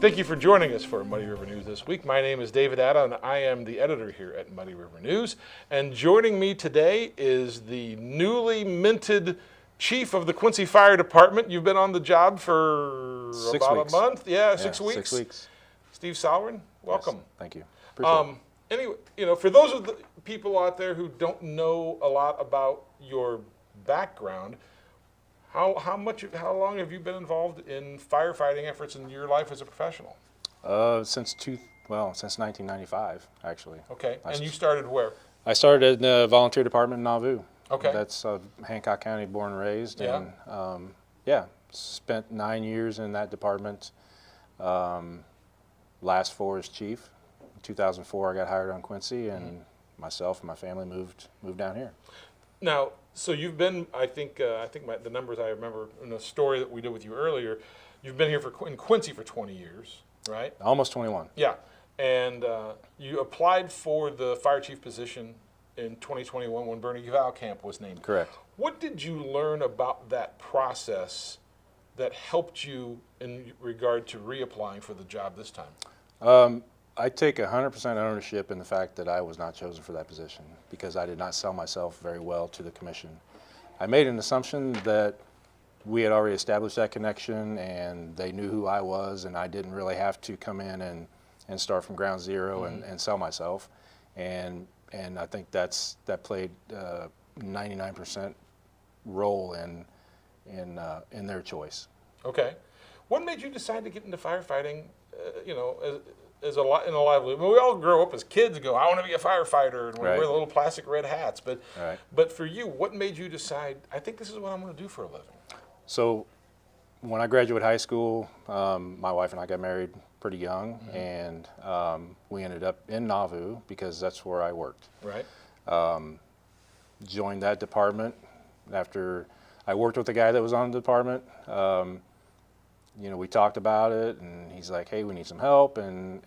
Thank you for joining us for Muddy River News this week. My name is David Atta, and I am the editor here at Muddy River News. And joining me today is the newly minted chief of the Quincy Fire Department. You've been on the job for about a month? Yeah, 6 weeks. 6 weeks. Steve Salrin, welcome. Yes, thank you. Appreciate it. Anyway, for those of the people out there who don't know a lot about your background, how long have you been involved in firefighting efforts in your life as a professional? Since 1995, actually. Okay, and you started where? I started in the volunteer department in Nauvoo. Okay. That's Hancock County, born and raised. Yeah. And spent 9 years in that department. Last 4 as chief. In 2004, I got hired on Quincy, and myself and my family moved down here. Now, so you've been, I think the numbers I remember in the story that we did with you earlier, you've been here in Quincy for 20 years, right? Almost 21. Yeah, and you applied for the fire chief position in 2021 when Bernie Valcamp was named. Correct. What did you learn about that process that helped you in regard to reapplying for the job this time? I take 100% ownership in the fact that I was not chosen for that position because I did not sell myself very well to the commission. I made an assumption that we had already established that connection and they knew who I was, and I didn't really have to come in and start from ground zero and sell myself. And I think that played 99% role in their choice. Okay. What made you decide to get into firefighting, in a lively? We all grow up as kids and go, I want to be a firefighter, and we wear the little plastic red hats. But for you, what made you decide, I think this is what I'm going to do for a living? So when I graduated high school, my wife and I got married pretty young, and we ended up in Nauvoo because that's where I worked. Right. Joined that department after I worked with the guy that was on the department. We talked about it, and he's like, hey, we need some help, and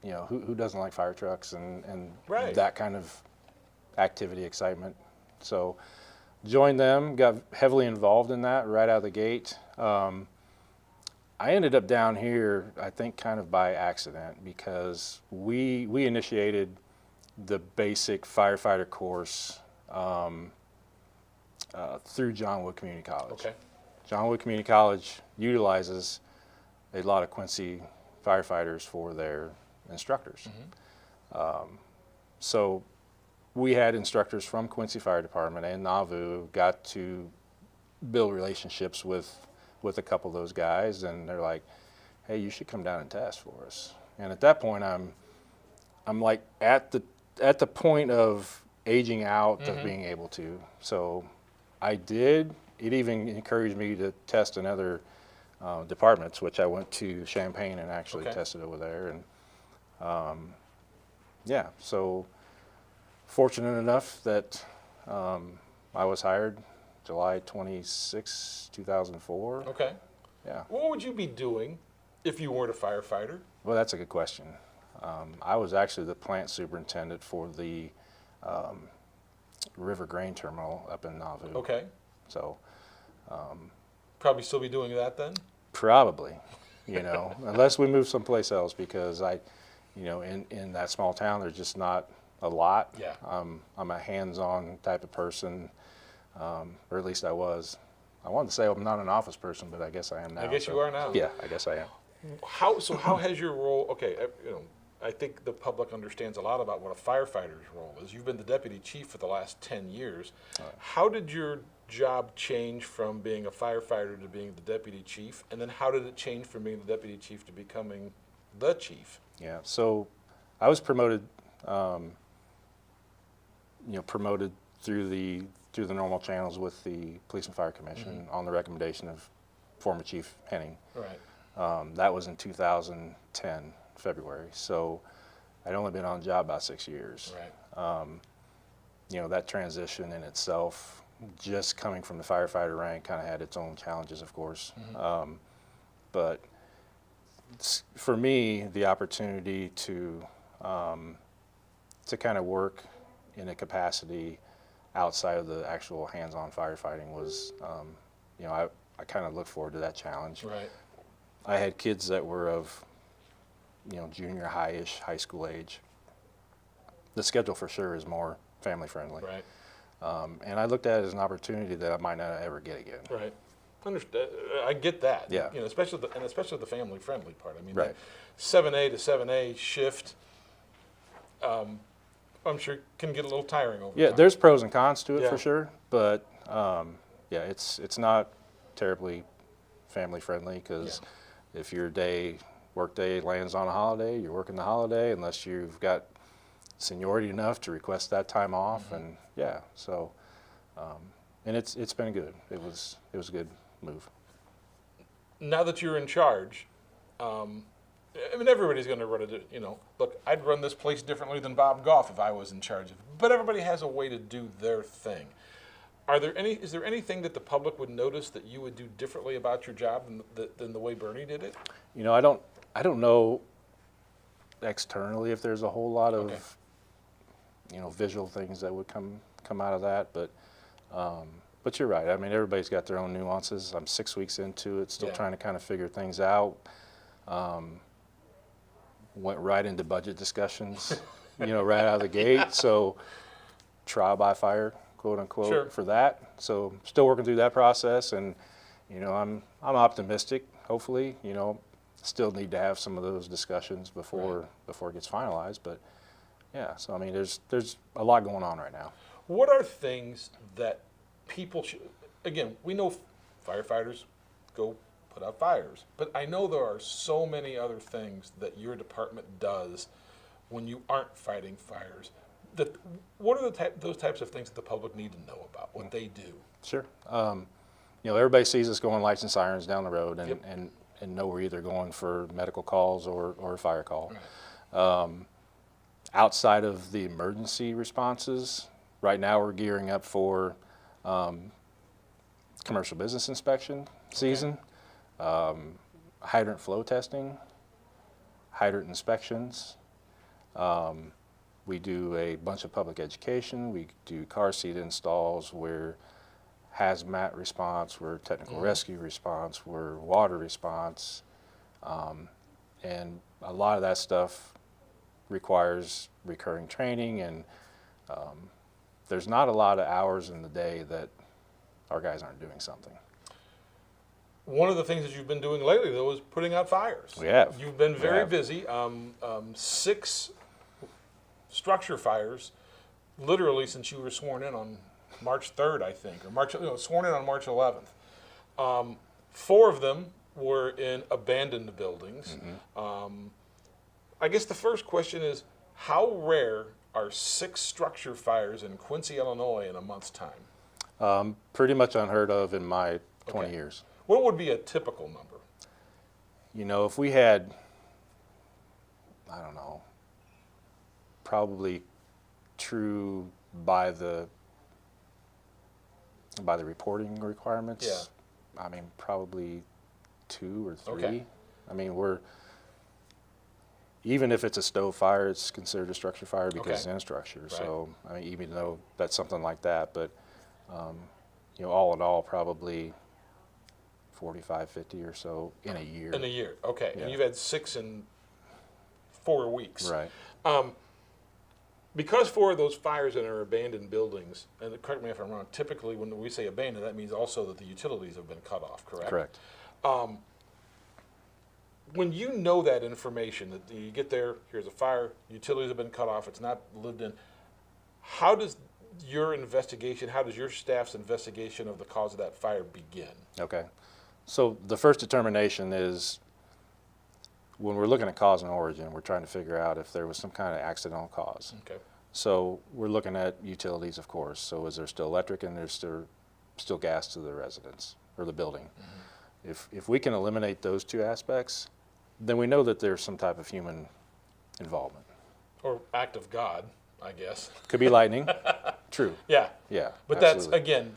who doesn't like fire trucks and that kind of activity, excitement. So joined them, got heavily involved in that right out of the gate. I ended up down here, I think, kind of by accident because we initiated the basic firefighter course through John Wood Community College. Okay. John Wood Community College utilizes a lot of Quincy firefighters for their instructors. So we had instructors from Quincy Fire Department and Nauvoo, got to build relationships with a couple of those guys, and they're like, hey, you should come down and test for us. And at that point, I'm like at the point of aging out of being able to. So I did. It even encouraged me to test in other departments, which I went to Champaign and actually tested over there. And so fortunate enough that I was hired July 26, 2004. Okay. Yeah. What would you be doing if you weren't a firefighter? Well, that's a good question. I was actually the plant superintendent for the River Grain Terminal up in Nauvoo. Okay. So probably still be doing that then? Probably, unless we move someplace else, because in that small town, there's just not a lot. Yeah. I'm a hands-on type of person, or at least I was. I wanted to say I'm not an office person, but I guess I am now. I guess you are now. Yeah, I guess I am. How has your role? Okay, I think the public understands a lot about what a firefighter's role is. You've been the deputy chief for the last 10 years. How did your job change from being a firefighter to being the deputy chief, and then how did it change from being the deputy chief to becoming the chief? Yeah, so I was promoted, promoted through the normal channels with the Police and Fire Commission on the recommendation of former Chief Henning. Right. That was in 2010, February. So I'd only been on the job about 6 years. Right. That transition in itself, just coming from the firefighter rank, kind of had its own challenges, of course. But for me, the opportunity to kind of work in a capacity outside of the actual hands-on firefighting was, I kind of look forward to that challenge. Right. I had kids that were of, junior high-ish, high school age. The schedule for sure is more family friendly. Right. And I looked at it as an opportunity that I might not ever get again. Right. Understand. I get that. Yeah. Especially the family friendly part. I mean, Right. the 7A to 7A shift, I'm sure can get a little tiring over Yeah, time. there's pros and cons to it Yeah. for sure, but yeah, it's not terribly family friendly because if your work day lands on a holiday, you're working the holiday unless you've got seniority enough to request that time off, and so and it's been good. It was a good move. Now that you're in charge, everybody's going to run it. Look, I'd run this place differently than Bob Goff if I was in charge of it. But everybody has a way to do their thing. Is there anything that the public would notice that you would do differently about your job than the way Bernie did it? I don't know externally if there's a whole lot of visual things that would come out of that, but you're right. I mean, everybody's got their own nuances. I'm 6 weeks into it, still trying to kind of figure things out. Went right into budget discussions, right out of the gate. So trial by fire, quote unquote, for that. So still working through that process, and I'm optimistic. Hopefully, still need to have some of those discussions before it gets finalized. But yeah, so I mean, there's a lot going on right now. What are things that people should? Again, we know firefighters go put out fires, but I know there are so many other things that your department does when you aren't fighting fires. What are those types of things that the public need to know about? What they do? Sure. Everybody sees us going lights and sirens down the road, and know we're either going for medical calls or a fire call. Right. Outside of the emergency responses, right now we're gearing up for commercial business inspection season, hydrant flow testing, hydrant inspections. We do a bunch of public education. We do car seat installs. We're hazmat response. We're technical rescue response. We're water response. And a lot of that stuff requires recurring training, and there's not a lot of hours in the day that our guys aren't doing something. One of the things that you've been doing lately, though, is putting out fires. We have. You've been very busy. 6 structure fires, literally since you were sworn in on March 3rd, I think, or sworn in on March 11th. 4 of them were in abandoned buildings. I guess the first question is, how rare are 6 structure fires in Quincy, Illinois in a month's time? Pretty much unheard of in my 20 years. What would be a typical number? If we had, I don't know, probably true by the reporting requirements, I mean, probably 2 or 3. Okay. I mean, even if it's a stove fire, it's considered a structure fire because it's in a structure. Right. So, I mean, even though that's something like that, but, all in all, probably 45, 50 or so in a year. In a year, okay. Yeah. And you've had 6 in 4 weeks. Right. Because 4 of those fires in our abandoned buildings, and correct me if I'm wrong, typically when we say abandoned, that means also that the utilities have been cut off, correct? Correct. When you know that information, that you get there, here's a fire, utilities have been cut off, it's not lived in, how does your staff's investigation of the cause of that fire begin? Okay. So the first determination is, when we're looking at cause and origin, we're trying to figure out if there was some kind of accidental cause. Okay. So we're looking at utilities, of course. So is there still electric and there's still gas to the residence or the building? If we can eliminate those 2 aspects, then we know that there's some type of human involvement. Or act of God, I guess. Could be lightning. True. Yeah. Yeah. But absolutely. That's, again,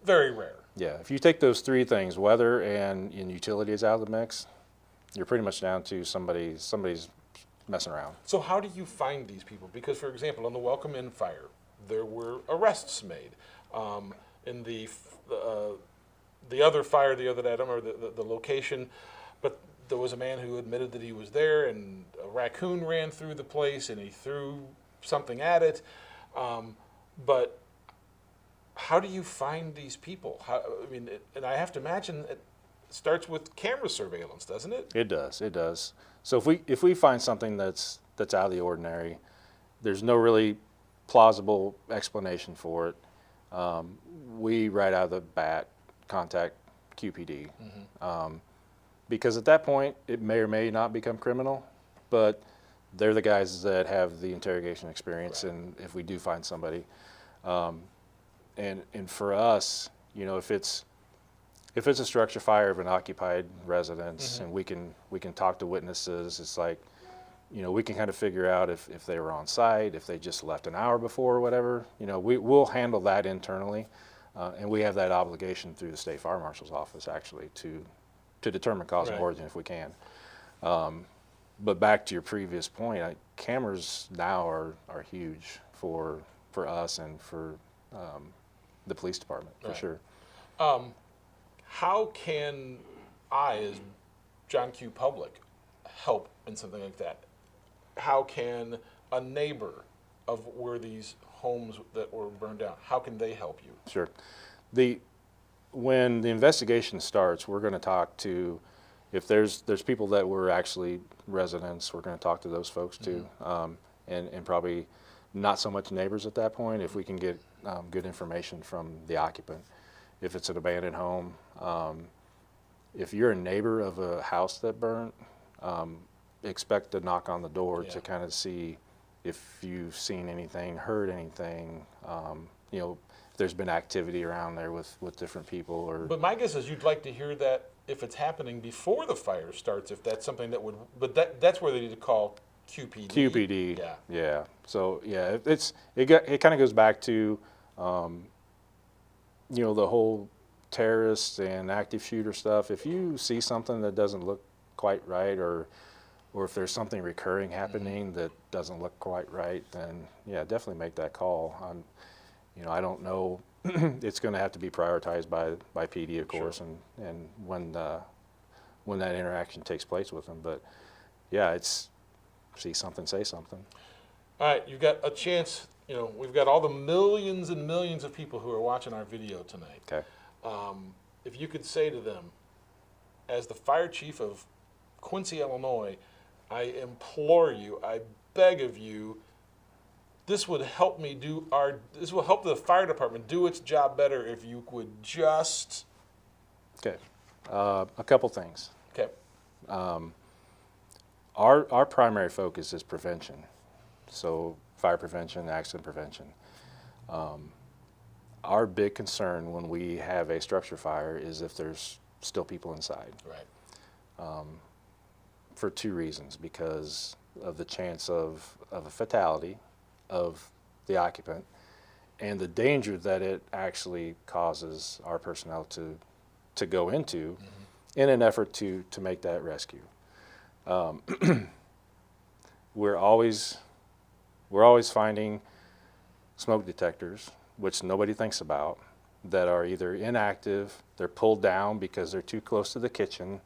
very rare. Yeah. If you take those 3 things, weather and utilities out of the mix, you're pretty much down to somebody's messing around. So how do you find these people? Because, for example, on the Welcome Inn fire, there were arrests made. In the other fire, the other day, I don't remember the location, but there was a man who admitted that he was there, and a raccoon ran through the place, and he threw something at it. But how do you find these people? I mean, and I have to imagine it starts with camera surveillance, doesn't it? It does. It does. So if we find something that's out of the ordinary, there's no really plausible explanation for it. We right out of the bat contact QPD, because at that point it may or may not become criminal, but they're the guys that have the interrogation experience. Right. And if we do find somebody, and for us, you know, if it's a structure fire of an occupied residence, and we can talk to witnesses, it's like, you know, we can kind of figure out if they were on site, if they just left an hour before or whatever. You know, we'll handle that internally, and we have that obligation through the state fire marshal's office actually to determine cause of origin if we can. But back to your previous point, cameras now are huge for us and for the police department, for sure. How can I, as John Q. Public, help in something like that? How can a neighbor of where these homes that were burned down, how can they help you? Sure. When the investigation starts, we're going to talk to, if there's people that were actually residents, we're going to talk to those folks too, and probably not so much neighbors at that point, if we can get good information from the occupant. If it's an abandoned home, if you're a neighbor of a house that burnt, expect to knock on the door to kind of see if you've seen anything, heard anything, you know, if there's been activity around there with different people. Or. But my guess is you'd like to hear that if it's happening before the fire starts, if that's something that would, but that's where they need to call QPD. QPD, yeah. So yeah, it kind of goes back to, you know, the whole terrorist and active shooter stuff. If you see something that doesn't look quite right, or if there's something recurring happening that doesn't look quite right, then yeah, definitely make that call. You know, I don't know. It's going to have to be prioritized by PD, of course, and when that interaction takes place with them. But yeah, it's see something, say something. All right, you've got a chance. You know, we've got all the millions and millions of people who are watching our video tonight. Okay. If you could say to them, as the fire chief of Quincy, Illinois, I implore you, I beg of you, this would help me this will help the fire department do its job better if you would just. Okay. A couple things. Okay. Our primary focus is prevention. So fire prevention, accident prevention. Our big concern when we have a structure fire is if there's still people inside. Right. For two reasons: because of the chance of a fatality of the occupant, and the danger that it actually causes our personnel to go into in an effort to make that rescue. We're always finding smoke detectors, which nobody thinks about, that are either inactive, they're pulled down because they're too close to the kitchen.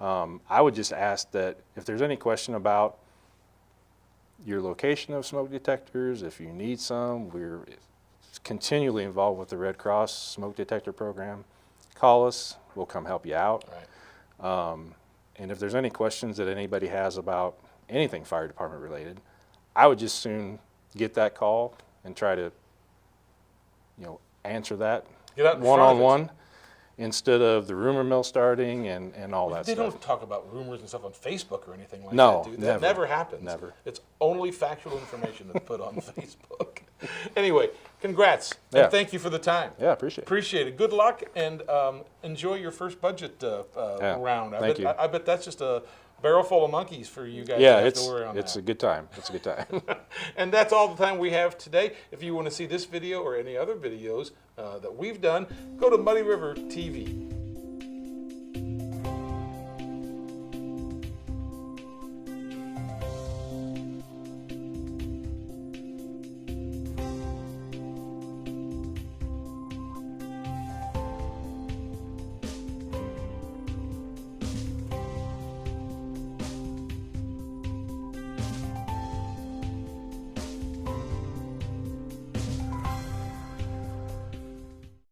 I would just ask that if there's any question about your location of smoke detectors, if you need some, we're continually involved with the Red Cross smoke detector program. Call us, we'll come help you out. Right. And if there's any questions that anybody has about anything fire department related, I would just soon get that call and try to, you know, answer that one-on-one instead of the rumor mill starting and all that stuff. They don't talk about rumors and stuff on Facebook or anything like that, do they? Never. That never happens. Never. It's only factual information that's put on Facebook. Anyway, congrats. Yeah. And thank you for the time. Yeah, appreciate it. Appreciate it. Good luck, and enjoy your first budget round. Thank you. I bet that's just a barrel full of monkeys for you guys Yeah, to have to worry on. It's a good time. It's a good time. And that's all the time we have today. If you want to see this video or any other videos that we've done, go to Muddy River TV.